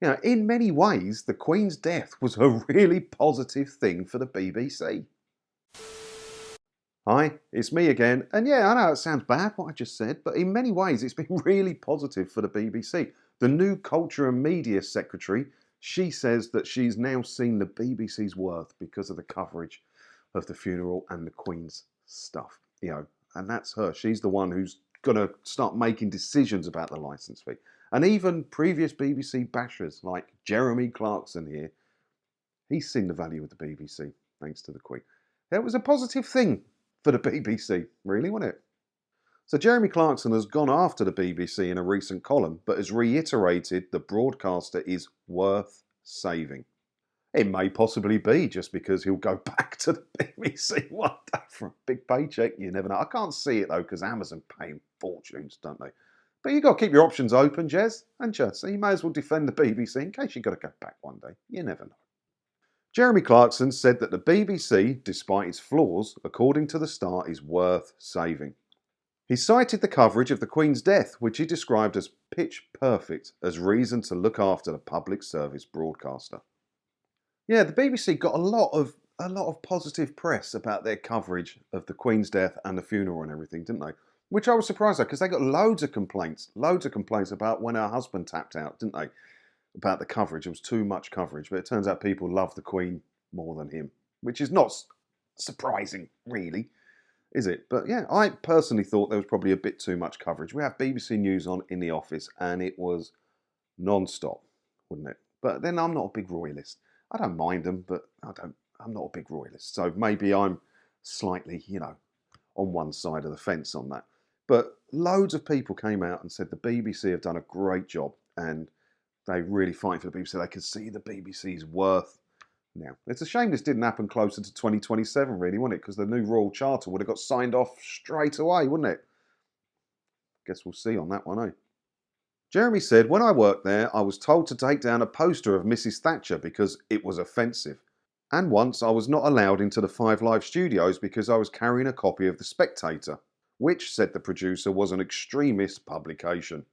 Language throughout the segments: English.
In many ways, the Queen's death was a really positive thing for the BBC. Hi, it's me again. And yeah, I know it sounds bad what I just said, but in many ways it's been really positive for the BBC. The new Culture and Media Secretary, she says that she's now seen the BBC's worth because of the coverage of the funeral and the Queen's stuff. And that's her. She's the one who's going to start making decisions about the licence fee. And even previous BBC bashers like Jeremy Clarkson here, he's seen the value of the BBC thanks to the Queen. It was a positive thing for the BBC, really, wasn't it? So Jeremy Clarkson has gone after the BBC in a recent column, but has reiterated the broadcaster is worth saving. It may possibly be just because he'll go back to the BBC one day for a big paycheck. You never know. I can't see it though because Amazon pay him fortunes, don't they? But you've got to keep your options open, Jez and Jez. So you may as well defend the BBC in case you've got to go back one day. You never know. Jeremy Clarkson said that the BBC, despite its flaws, according to the Star, is worth saving. He cited the coverage of the Queen's death, which he described as pitch perfect, as reason to look after the public service broadcaster. Yeah, the BBC got a lot of positive press about their coverage of the Queen's death and the funeral and everything, didn't they? Which I was surprised at because they got loads of complaints about when her husband tapped out, didn't they? About the coverage. It was too much coverage, but it turns out people love the Queen more than him, which is not surprising, really, is it? But yeah, I personally thought there was probably a bit too much coverage. We have BBC News on in the office, and it was non-stop, wouldn't it? But then I'm not a big royalist. I don't mind them, but I'm not a big royalist. So maybe I'm slightly, on one side of the fence on that. But loads of people came out and said the BBC have done a great job, and they really fight for the BBC. They can see the BBC's worth now. It's a shame this didn't happen closer to 2027, really, wouldn't it? Because the new Royal Charter would have got signed off straight away, wouldn't it? Guess we'll see on that one, eh? Jeremy said, when I worked there, I was told to take down a poster of Mrs. Thatcher because it was offensive. And once I was not allowed into the 5 Live studios because I was carrying a copy of The Spectator, which, said the producer, was an extremist publication.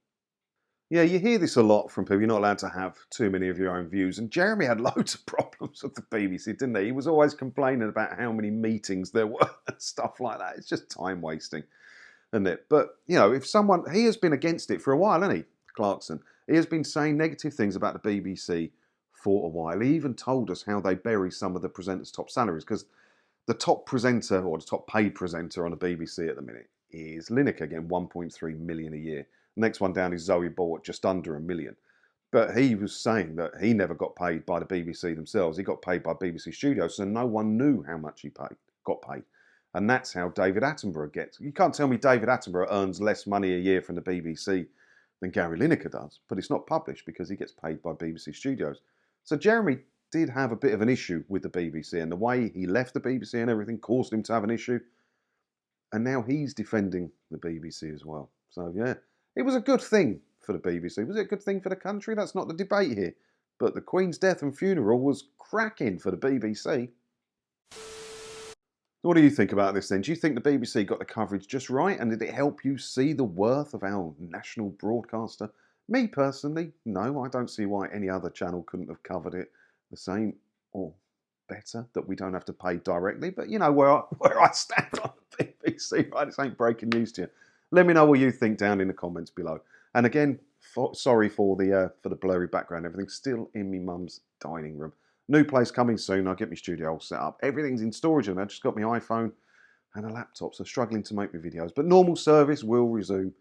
Yeah, you hear this a lot from people. You're not allowed to have too many of your own views. And Jeremy had loads of problems with the BBC, didn't he? He was always complaining about how many meetings there were and stuff like that. It's just time wasting, isn't it? But, if someone, he has been against it for a while, hasn't he, Clarkson? He has been saying negative things about the BBC for a while. He even told us how they bury some of the presenters' top salaries because the top presenter or the top paid presenter on the BBC at the minute is Lineker, getting 1.3 million a year. Next one down is Zoe Ball at just under $1 million. But he was saying that he never got paid by the BBC themselves. He got paid by BBC Studios, so no one knew how much he got paid. And that's how David Attenborough gets. You can't tell me David Attenborough earns less money a year from the BBC than Gary Lineker does, but it's not published because he gets paid by BBC Studios. So Jeremy did have a bit of an issue with the BBC, and the way he left the BBC and everything caused him to have an issue. And now he's defending the BBC as well. So yeah. It was a good thing for the BBC. Was it a good thing for the country? That's not the debate here. But the Queen's death and funeral was cracking for the BBC. What do you think about this then? Do you think the BBC got the coverage just right? And did it help you see the worth of our national broadcaster? Me personally, no. I don't see why any other channel couldn't have covered it the same or better, that we don't have to pay directly. But you know where I stand on the BBC, right? This ain't breaking news to you. Let me know what you think down in the comments below. And again, sorry for the blurry background. Everything's still in my mum's dining room. New place coming soon. I'll get my studio all set up. Everything's in storage and I just got my iPhone and a laptop, so struggling to make my videos. But normal service will resume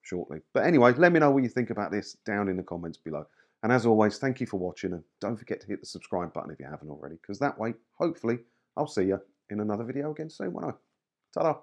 shortly. But anyway, let me know what you think about this down in the comments below. And as always, thank you for watching, and don't forget to hit the subscribe button if you haven't already, because that way, hopefully, I'll see you in another video again soon, won't I? Ta-da!